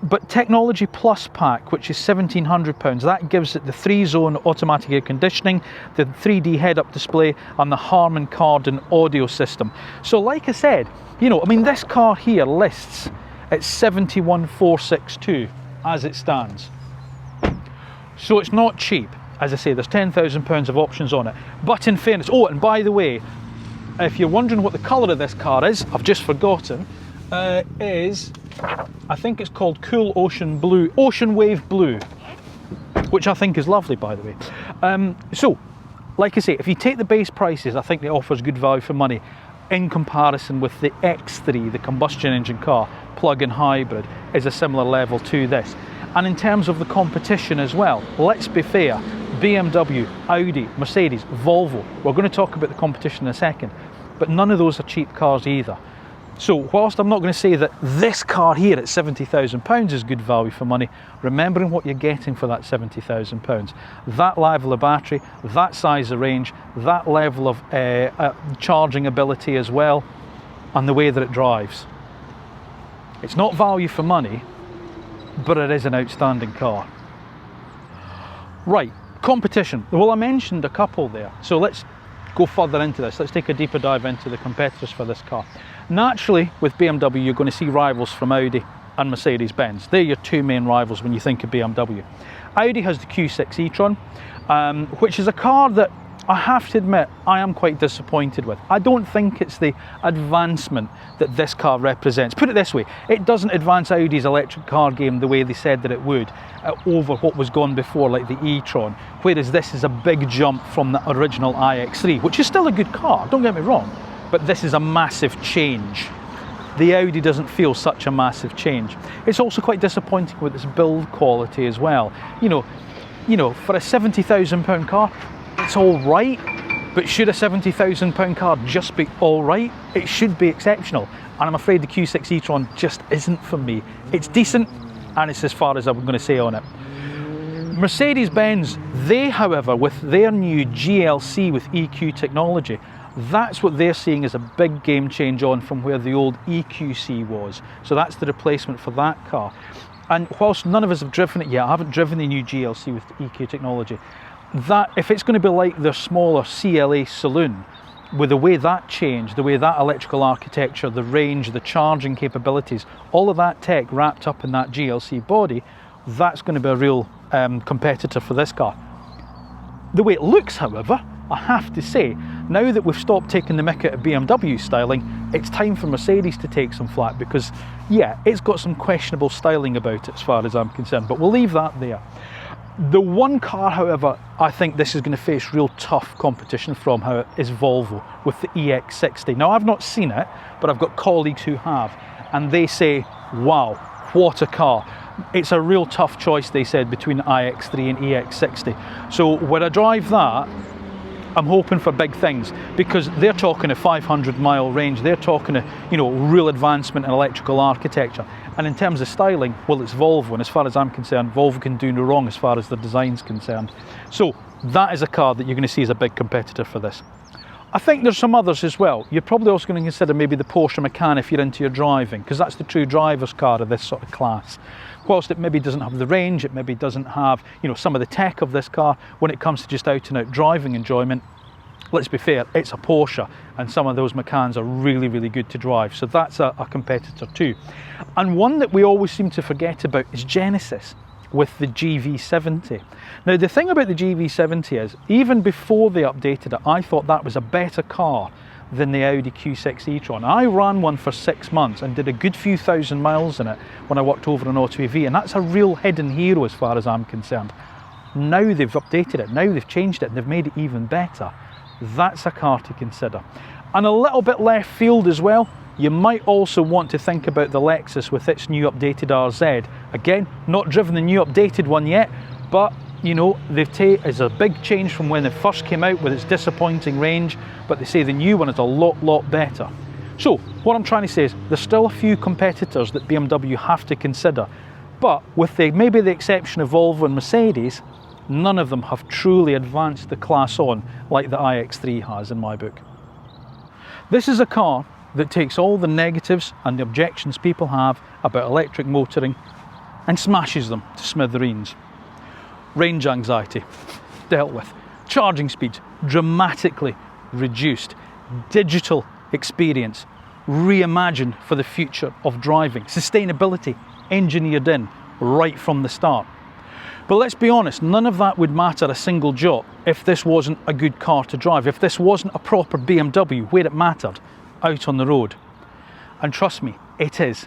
But Technology Plus pack, which is £1,700, that gives it the 3-zone automatic air conditioning, the 3D head-up display, and the Harman Kardon audio system. So like I said, you know, I mean, this car here lists at 71,462 as it stands. So it's not cheap. As I say, there's £10,000 of options on it. But in fairness, oh, and by the way, if you're wondering what the colour of this car is, I've just forgotten, is, I think it's called Cool Ocean Blue, Ocean Wave Blue, which I think is lovely, by the way. So, like I say, if you take the base prices, I think it offers good value for money in comparison with the X3, the combustion engine car, plug-in hybrid, is a similar level to this. And in terms of the competition as well, let's be fair, BMW, Audi, Mercedes, Volvo, we're going to talk about the competition in a second, but none of those are cheap cars either. So whilst I'm not going to say that this car here at £70,000 is good value for money, remembering what you're getting for that £70,000, that level of battery, that size of range, that level of charging ability as well, and the way that it drives. It's not value for money, but it is an outstanding car. Right, competition. Well, I mentioned a couple there, so let's go further into this. Let's take a deeper dive into the competitors for this car. Naturally, with BMW, you're going to see rivals from Audi and Mercedes-Benz. They're your two main rivals when you think of BMW. Audi has the Q6 e-tron, which is a car that I have to admit I am quite disappointed with. I don't think it's the advancement that this car represents. Put it this way, it doesn't advance Audi's electric car game the way they said that it would over what was gone before, like the e-tron, whereas this is a big jump from the original iX3, which is still a good car, don't get me wrong, but this is a massive change. The Audi doesn't feel such a massive change. It's also quite disappointing with its build quality as well. You know, for a £70,000 car, it's all right, but should a £70,000 car just be all right? It should be exceptional, and I'm afraid the Q6 e-tron just isn't for me. It's decent, and it's as far as I'm going to say on it. Mercedes-Benz, they, however, with their new GLC with EQ technology, that's what they're seeing as a big game change on from where the old EQC was. So that's the replacement for that car. And whilst none of us have driven it yet, I haven't driven the new GLC with EQ technology, that if it's going to be like the smaller CLA saloon, with the way that changed, the way that electrical architecture, the range, the charging capabilities, all of that tech wrapped up in that GLC body, that's going to be a real competitor for this car. The way it looks, however, I have to say, now that we've stopped taking the mick out of BMW styling, it's time for Mercedes to take some flack, because yeah, it's got some questionable styling about it as far as I'm concerned, but we'll leave that there. The one car, however, I think this is going to face real tough competition from is Volvo with the iX3. Now, I've not seen it, but I've got colleagues who have, and they say, wow, what a car. It's a real tough choice, they said, between iX3 and iX3. So when I drive that, I'm hoping for big things, because they're talking a 500-mile range, they're talking a, you know, real advancement in electrical architecture. And in terms of styling, well, it's Volvo, and as far as I'm concerned, Volvo can do no wrong as far as the design's concerned. So that is a car that you're going to see as a big competitor for this. I think there's some others as well. You're probably also going to consider maybe the Porsche Macan if you're into your driving, because that's the true driver's car of this sort of class. Whilst it maybe doesn't have the range, it maybe doesn't have, you know, some of the tech of this car, when it comes to just out and out driving enjoyment, let's be fair, it's a Porsche, and some of those Macans are really, really good to drive. So that's a competitor too. And one that we always seem to forget about is Genesis with the GV70. Now, the thing about the GV70 is, even before they updated it, I thought that was a better car than the Audi Q6 e-tron. I ran one for 6 months and did a good few thousand miles in it when I worked over on Auto EV, and that's a real hidden hero as far as I'm concerned. Now they've updated it, now they've changed it, and they've made it even better. That's a car to consider. And a little bit left field as well, you might also want to think about the Lexus with its new updated RZ. Again, not driven the new updated one yet, but you know, it's a big change from when it first came out with its disappointing range, but they say the new one is a lot better. So what I'm trying to say is there's still a few competitors that BMW have to consider, but with maybe the exception of Volvo and Mercedes, none of them have truly advanced the class on like the iX3 has in my book. This is a car that takes all the negatives and the objections people have about electric motoring and smashes them to smithereens. Range anxiety, dealt with. Charging speeds, dramatically reduced. Digital experience, reimagined for the future of driving. Sustainability, engineered in right from the start. But let's be honest, none of that would matter a single jot if this wasn't a good car to drive, if this wasn't a proper BMW where it mattered, out on the road. And trust me, it is,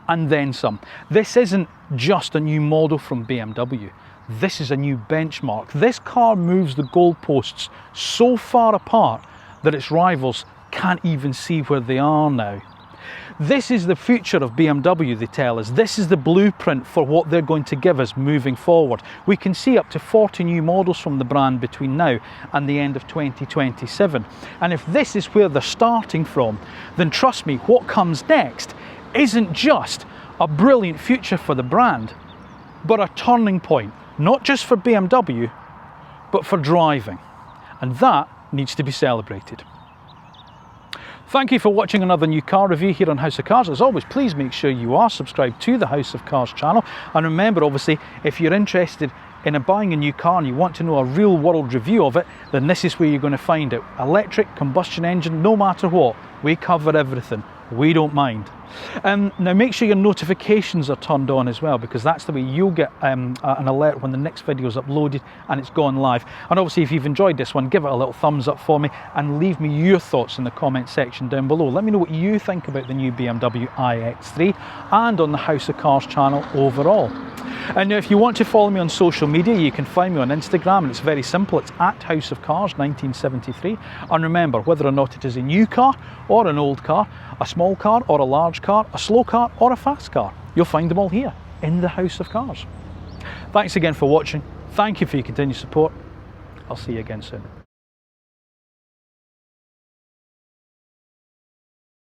and then some. This isn't just a new model from BMW. This is a new benchmark. This car moves the goalposts so far apart that its rivals can't even see where they are now. This is the future of BMW, they tell us. This is the blueprint for what they're going to give us moving forward. We can see up to 40 new models from the brand between now and the end of 2027. And if this is where they're starting from, then trust me, what comes next isn't just a brilliant future for the brand, but a turning point, not just for BMW, but for driving. And that needs to be celebrated. Thank you for watching another new car review here on House of Cars. As always, please make sure you are subscribed to the House of Cars channel. And remember, obviously, if you're interested in buying a new car and you want to know a real world review of it, then this is where you're going to find it. Electric, combustion engine, no matter what, we cover everything. We don't mind. Now make sure your notifications are turned on as well, because that's the way you'll get an alert when the next video is uploaded and it's gone live. And obviously, if you've enjoyed this one, give it a little thumbs up for me and leave me your thoughts in the comment section down below. Let me know what you think about the new BMW iX3 and on the House of Cars channel overall. And now if you want to follow me on social media, you can find me on Instagram, and it's very simple. It's at House of Cars 1973. And remember, whether or not it is a new car or an old car, a small car or a large car, a slow car or a fast car, you'll find them all here in the House of Cars. Thanks again for watching. Thank you for your continued support. I'll see you again soon.